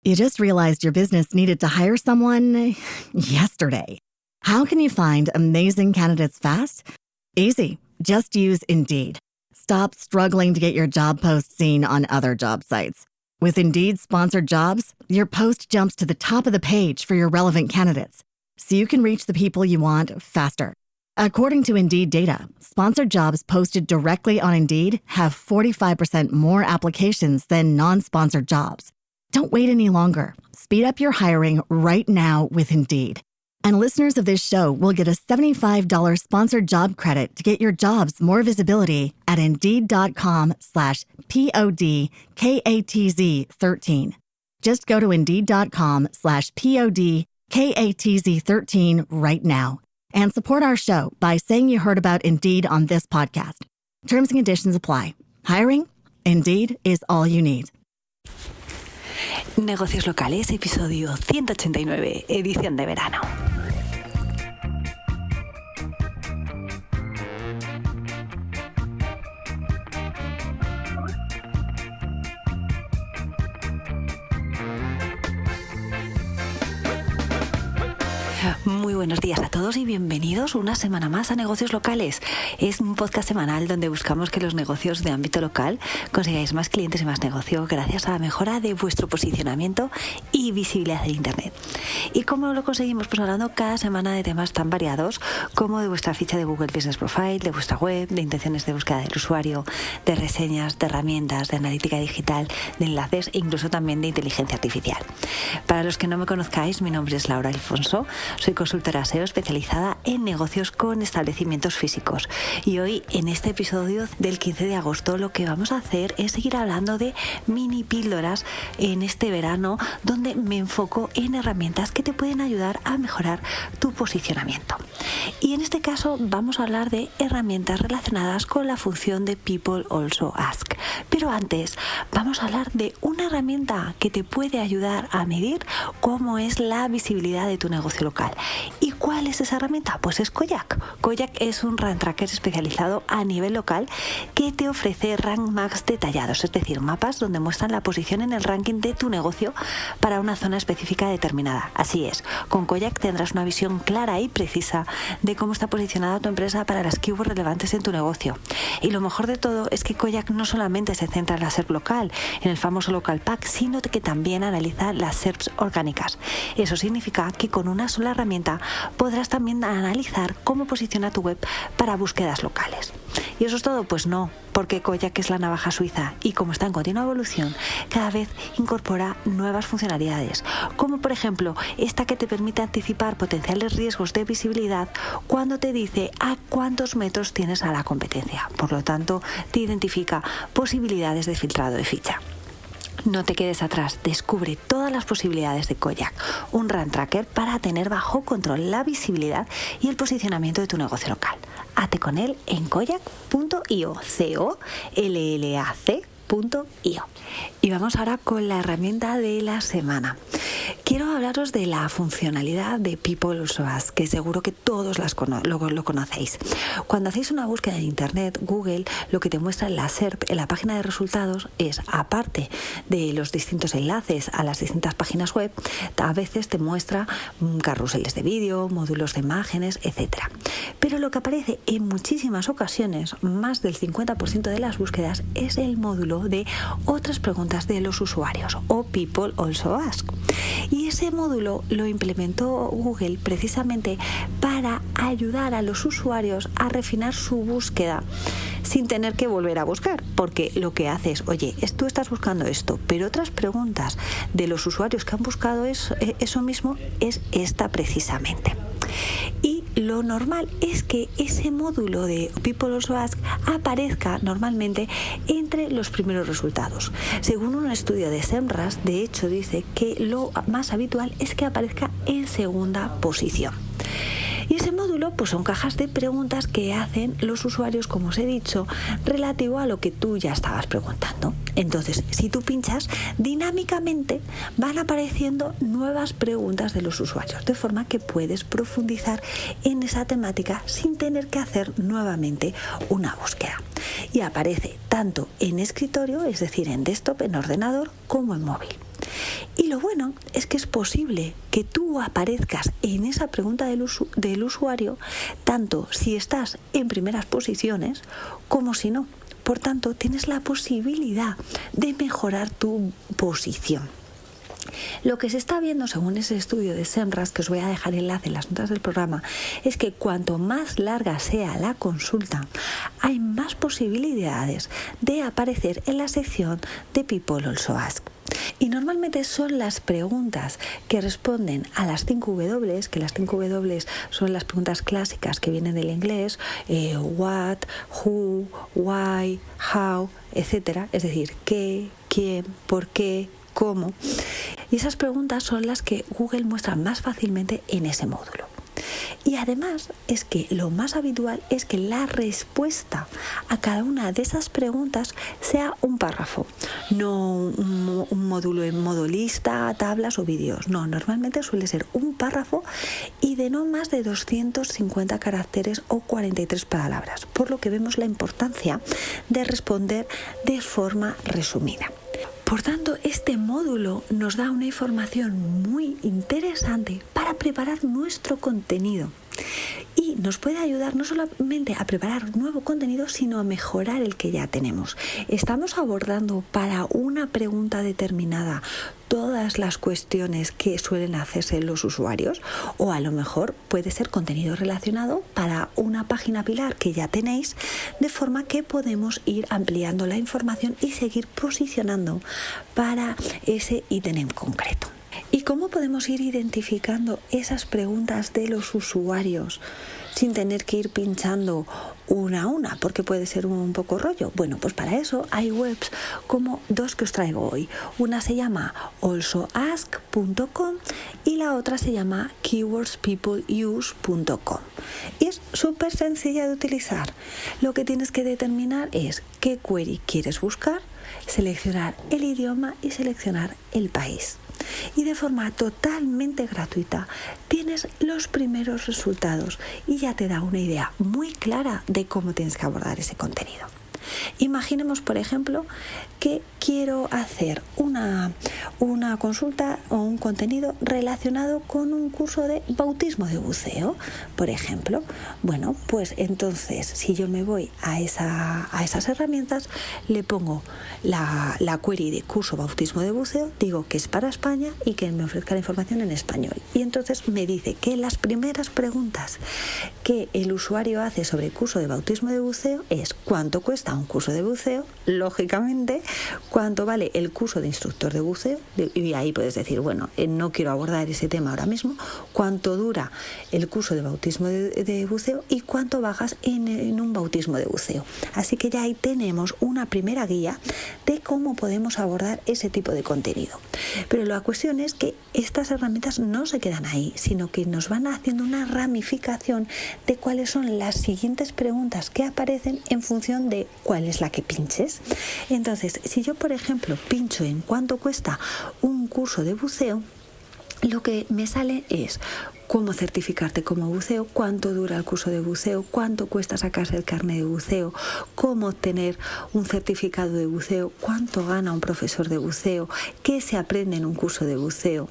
You just realized your business needed to hire someone yesterday. How can you find amazing candidates fast? Easy. Just use Indeed. Stop struggling to get your job post seen on other job sites. With Indeed sponsored jobs, your post jumps to the top of the page for your relevant candidates, so you can reach the people you want faster. According to Indeed data, sponsored jobs posted directly on Indeed have 45% more applications than non-sponsored jobs. Don't wait any longer. Speed up your hiring right now with Indeed. And listeners of this show will get a $75 sponsored job credit to get your jobs more visibility at Indeed.com/PODKATZ13. Just go to Indeed.com/PODKATZ13 right now and support our show by saying you heard about Indeed on this podcast. Terms and conditions apply. Hiring? Indeed is all you need. Negocios Locales, episodio 189, edición de verano. Muy buenos días a todos y bienvenidos una semana más a Negocios Locales. Es un podcast semanal donde buscamos que los negocios de ámbito local consigáis más clientes y más negocio gracias a la mejora de vuestro posicionamiento y visibilidad en Internet. ¿Y cómo lo conseguimos? Pues hablando cada semana de temas tan variados como de vuestra ficha de Google Business Profile, de vuestra web, de intenciones de búsqueda del usuario, de reseñas, de herramientas, de analítica digital, de enlaces e incluso también de inteligencia artificial. Para los que no me conozcáis, mi nombre es Laura Alfonso. Soy consultora SEO especializada en negocios con establecimientos físicos. Y hoy, en este episodio del 15 de agosto, lo que vamos a hacer es seguir hablando de mini píldoras en este verano, donde me enfoco en herramientas que te pueden ayudar a mejorar tu posicionamiento. Y en este caso vamos a hablar de herramientas relacionadas con la función de People Also Ask. Pero antes vamos a hablar de una herramienta que te puede ayudar a medir cómo es la visibilidad de tu negocio local. ¿Y cuál es esa herramienta? Pues es Koyak. Koyak es un rank tracker especializado a nivel local que te ofrece rank maps detallados, es decir, mapas donde muestran la posición en el ranking de tu negocio para una zona específica determinada. Así es, con Koyak tendrás una visión clara y precisa de cómo está posicionada tu empresa para las keywords relevantes en tu negocio. Y lo mejor de todo es que Koyak no solamente se centra en la SERP local, en el famoso local pack, sino que también analiza las SERPs orgánicas. Eso significa que con una sola herramienta podrás también analizar cómo posiciona tu web para búsquedas locales. ¿Y eso es todo? Pues no, porque Koyak es la navaja suiza y como está en continua evolución, cada vez incorpora nuevas funcionalidades, como por ejemplo esta que te permite anticipar potenciales riesgos de visibilidad cuando te dice a cuántos metros tienes a la competencia. Por lo tanto, te identifica posibilidades de filtrado de ficha. No te quedes atrás, descubre todas las posibilidades de Koyak, un rank tracker para tener bajo control la visibilidad y el posicionamiento de tu negocio local. Hazte con él en koyak.io, kollac.io. Y vamos ahora con la herramienta de la semana. Quiero hablaros de la funcionalidad de People Also Ask, que seguro que todos lo conocéis. Cuando hacéis una búsqueda en Internet, Google lo que te muestra en la SERP, en la página de resultados, es, aparte de los distintos enlaces a las distintas páginas web, a veces te muestra carruseles de vídeo, módulos de imágenes, etc. Pero lo que aparece en muchísimas ocasiones, más del 50% de las búsquedas, es el módulo de otras preguntas de los usuarios, o People Also Ask. Y ese módulo lo implementó Google precisamente para ayudar a los usuarios a refinar su búsqueda sin tener que volver a buscar, porque lo que hace es, oye, tú estás buscando esto, pero otras preguntas de los usuarios que han buscado eso mismo es esta precisamente. Y lo normal es que ese módulo de People Also Ask aparezca normalmente entre los primeros resultados. Según un estudio de Semrush, de hecho, dice que lo más habitual es que aparezca en segunda posición. Y ese módulo pues son cajas de preguntas que hacen los usuarios, como os he dicho, relativo a lo que tú ya estabas preguntando. Entonces, si tú pinchas, dinámicamente van apareciendo nuevas preguntas de los usuarios, de forma que puedes profundizar en esa temática sin tener que hacer nuevamente una búsqueda. Y aparece tanto en escritorio, es decir, en desktop, en ordenador, como en móvil. Y lo bueno es que es posible que tú aparezcas en esa pregunta del usuario, tanto si estás en primeras posiciones como si no. Por tanto, tienes la posibilidad de mejorar tu posición. Lo que se está viendo según ese estudio de Semrush, que os voy a dejar el enlace en las notas del programa, es que cuanto más larga sea la consulta, hay más posibilidades de aparecer en la sección de People Also Ask. Y normalmente son las preguntas que responden a las 5 W, que las 5 W son las preguntas clásicas que vienen del inglés, what, who, why, how, etc. Es decir, qué, quién, por qué, cómo. Y esas preguntas son las que Google muestra más fácilmente en ese módulo. Y además es que lo más habitual es que la respuesta a cada una de esas preguntas sea un párrafo, no un módulo en modo lista, tablas o vídeos. No, normalmente suele ser un párrafo y de no más de 250 caracteres o 43 palabras, por lo que vemos la importancia de responder de forma resumida. Por tanto, este módulo nos da una información muy interesante para preparar nuestro contenido y nos puede ayudar no solamente a preparar nuevo contenido, sino a mejorar el que ya tenemos. Estamos abordando para una pregunta determinada todas las cuestiones que suelen hacerse los usuarios, o a lo mejor puede ser contenido relacionado para una página pilar que ya tenéis, de forma que podemos ir ampliando la información y seguir posicionando para ese ítem en concreto. ¿Y cómo podemos ir identificando esas preguntas de los usuarios sin tener que ir pinchando una a una? Porque puede ser un poco rollo. Bueno, pues para eso hay webs como dos que os traigo hoy. Una se llama alsoask.com y la otra se llama keywordspeopleuse.com. Y es súper sencilla de utilizar. Lo que tienes que determinar es qué query quieres buscar, seleccionar el idioma y seleccionar el país. Y de forma totalmente gratuita tienes los primeros resultados y ya te da una idea muy clara de cómo tienes que abordar ese contenido. Imaginemos, por ejemplo, que quiero hacer una consulta o un contenido relacionado con un curso de bautismo de buceo, por ejemplo. Bueno, pues entonces, si yo me voy a esas herramientas, le pongo la query de curso bautismo de buceo, digo que es para España y que me ofrezca la información en español. Y entonces me dice que las primeras preguntas que el usuario hace sobre el curso de bautismo de buceo es ¿cuánto cuesta un curso de buceo? Lógicamente, ¿cuánto vale el curso de instructor de buceo? Y ahí puedes decir, bueno, no quiero abordar ese tema ahora mismo. ¿Cuánto dura el curso de bautismo de buceo? ¿Y cuánto bajas en un bautismo de buceo? Así que ya ahí tenemos una primera guía de cómo podemos abordar ese tipo de contenido. Pero la cuestión es que estas herramientas no se quedan ahí, sino que nos van haciendo una ramificación de cuáles son las siguientes preguntas que aparecen en función de cuál es la que pinches. Entonces, si yo, por ejemplo, pincho en cuánto cuesta un curso de buceo, lo que me sale es cómo certificarte como buceo, cuánto dura el curso de buceo, cuánto cuesta sacarse el carnet de buceo, cómo obtener un certificado de buceo, cuánto gana un profesor de buceo, qué se aprende en un curso de buceo.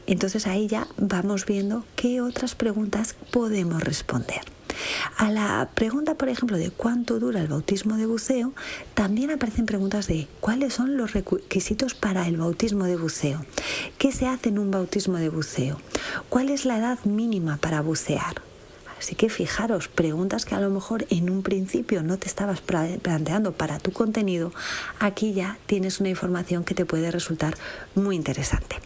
Entonces ahí ya vamos viendo qué otras preguntas podemos responder. A la pregunta, por ejemplo, de cuánto dura el bautismo de buceo, también aparecen preguntas de cuáles son los requisitos para el bautismo de buceo, qué se hace en un bautismo de buceo, cuál es la edad mínima para bucear. Así que fijaros, preguntas que a lo mejor en un principio no te estabas planteando para tu contenido, aquí ya tienes una información que te puede resultar muy interesante.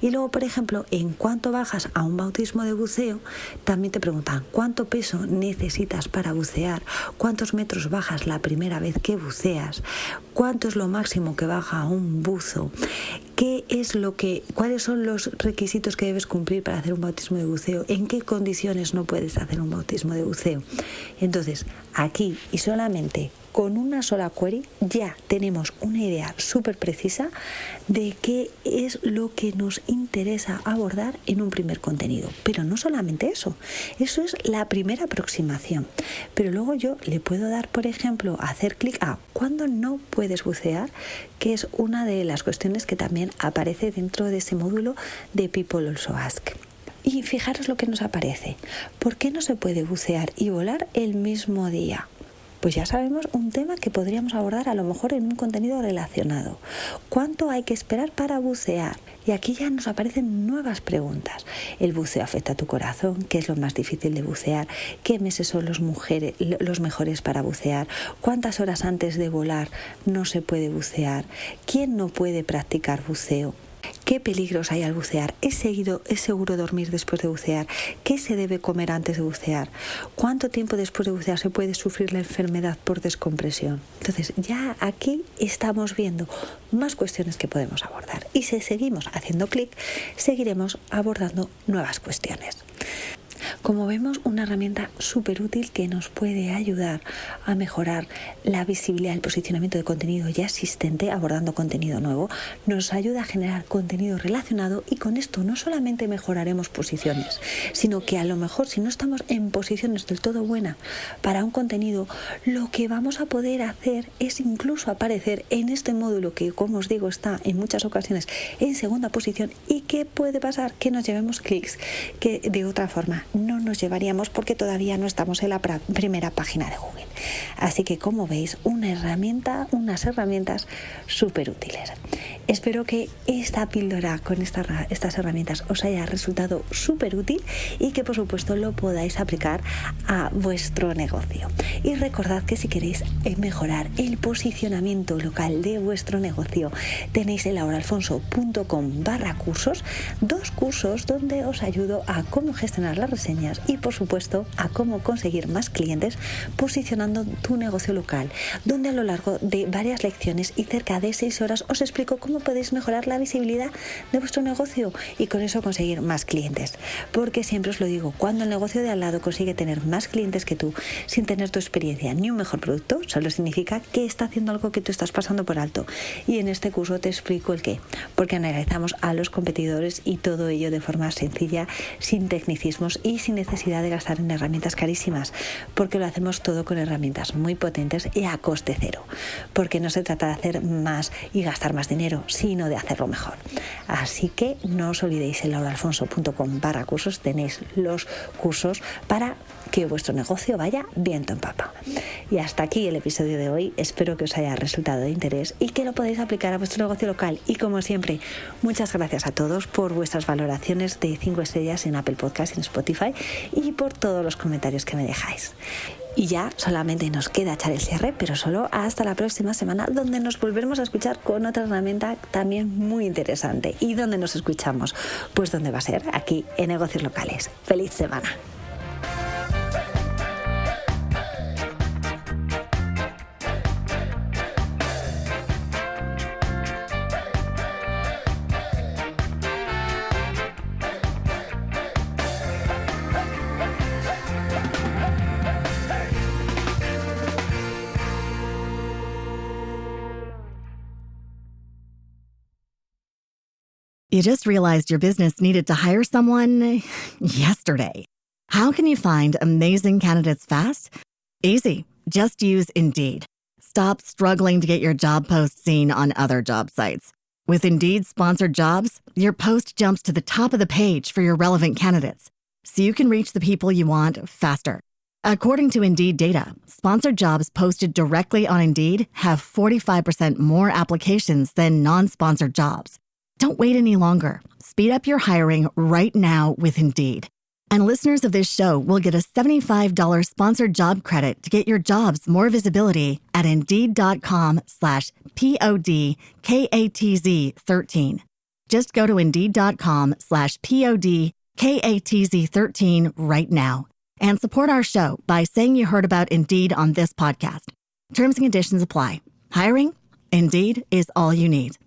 Y luego, por ejemplo, en cuánto bajas a un bautismo de buceo, también te preguntan cuánto peso necesitas para bucear, cuántos metros bajas la primera vez que buceas, cuánto es lo máximo que baja un buzo, cuáles son los requisitos que debes cumplir para hacer un bautismo de buceo, en qué condiciones no puedes hacer un bautismo de buceo. Entonces, aquí y solamente con una sola query ya tenemos una idea súper precisa de qué es lo que nos interesa abordar en un primer contenido. Pero no solamente eso es la primera aproximación. Pero luego yo le puedo dar, por ejemplo, hacer clic a ¿cuándo no puedes bucear?, que es una de las cuestiones que también aparece dentro de ese módulo de People Also Ask. Y fijaros lo que nos aparece. ¿Por qué no se puede bucear y volar el mismo día? Pues ya sabemos un tema que podríamos abordar a lo mejor en un contenido relacionado. ¿Cuánto hay que esperar para bucear? Y aquí ya nos aparecen nuevas preguntas. ¿El buceo afecta a tu corazón? ¿Qué es lo más difícil de bucear? ¿Qué meses son los mejores para bucear? ¿Cuántas horas antes de volar no se puede bucear? ¿Quién no puede practicar buceo? ¿Qué peligros hay al bucear? ¿Es seguro dormir después de bucear? ¿Qué se debe comer antes de bucear? ¿Cuánto tiempo después de bucear se puede sufrir la enfermedad por descompresión? Entonces, ya aquí estamos viendo más cuestiones que podemos abordar. Y si seguimos haciendo clic, seguiremos abordando nuevas cuestiones. Como vemos, una herramienta súper útil que nos puede ayudar a mejorar la visibilidad del posicionamiento de contenido ya existente, abordando contenido nuevo, nos ayuda a generar contenido relacionado y con esto no solamente mejoraremos posiciones, sino que a lo mejor si no estamos en posiciones del todo buenas para un contenido, lo que vamos a poder hacer es incluso aparecer en este módulo que, como os digo, está en muchas ocasiones en segunda posición. ¿Y qué puede pasar? Que nos llevemos clics que de otra forma no nos llevaríamos porque todavía no estamos en la primera página de Google. Así que, como veis, unas herramientas súper útiles. Espero que esta píldora con estas herramientas os haya resultado súper útil y que, por supuesto, lo podáis aplicar a vuestro negocio. Y recordad que si queréis mejorar el posicionamiento local de vuestro negocio, tenéis en lauraalfonso.com/cursos 2 cursos donde os ayudo a cómo gestionar las reseñas y, por supuesto, a cómo conseguir más clientes posicionando tu negocio local, donde a lo largo de varias lecciones y cerca de 6 horas os explico cómo podéis mejorar la visibilidad de vuestro negocio y con eso conseguir más clientes. Porque siempre os lo digo, cuando el negocio de al lado consigue tener más clientes que tú sin tener tu experiencia ni un mejor producto, solo significa que está haciendo algo que tú estás pasando por alto. Y en este curso te explico el qué, porque analizamos a los competidores y todo ello de forma sencilla, sin tecnicismos y sin necesidad de gastar en herramientas carísimas, porque lo hacemos todo con herramientas muy potentes y a coste cero, porque no se trata de hacer más y gastar más dinero, sino de hacerlo mejor. Así que no os olvidéis, en lauraalfonso.com/cursos tenéis los cursos para que vuestro negocio vaya viento en papa. Y hasta aquí el episodio de hoy. Espero que os haya resultado de interés y que lo podáis aplicar a vuestro negocio local. Y como siempre, muchas gracias a todos por vuestras valoraciones de 5 estrellas en Apple Podcast y en Spotify y por todos los comentarios que me dejáis. Y ya solamente nos queda echar el cierre, pero solo hasta la próxima semana, donde nos volveremos a escuchar con otra herramienta también muy interesante. ¿Y dónde nos escuchamos? Pues ¿dónde va a ser? Aquí en Negocios Locales. ¡Feliz semana! You just realized your business needed to hire someone yesterday. How can you find amazing candidates fast? Easy. Just use Indeed. Stop struggling to get your job post seen on other job sites. With Indeed sponsored jobs, your post jumps to the top of the page for your relevant candidates, so you can reach the people you want faster. According to Indeed data, sponsored jobs posted directly on Indeed have 45% more applications than non-sponsored jobs. Don't wait any longer. Speed up your hiring right now with Indeed. And listeners of this show will get a $75 sponsored job credit to get your jobs more visibility at Indeed.com/PODKATZ13. Just go to Indeed.com/PODKATZ13 right now and support our show by saying you heard about Indeed on this podcast. Terms and conditions apply. Hiring? Indeed is all you need.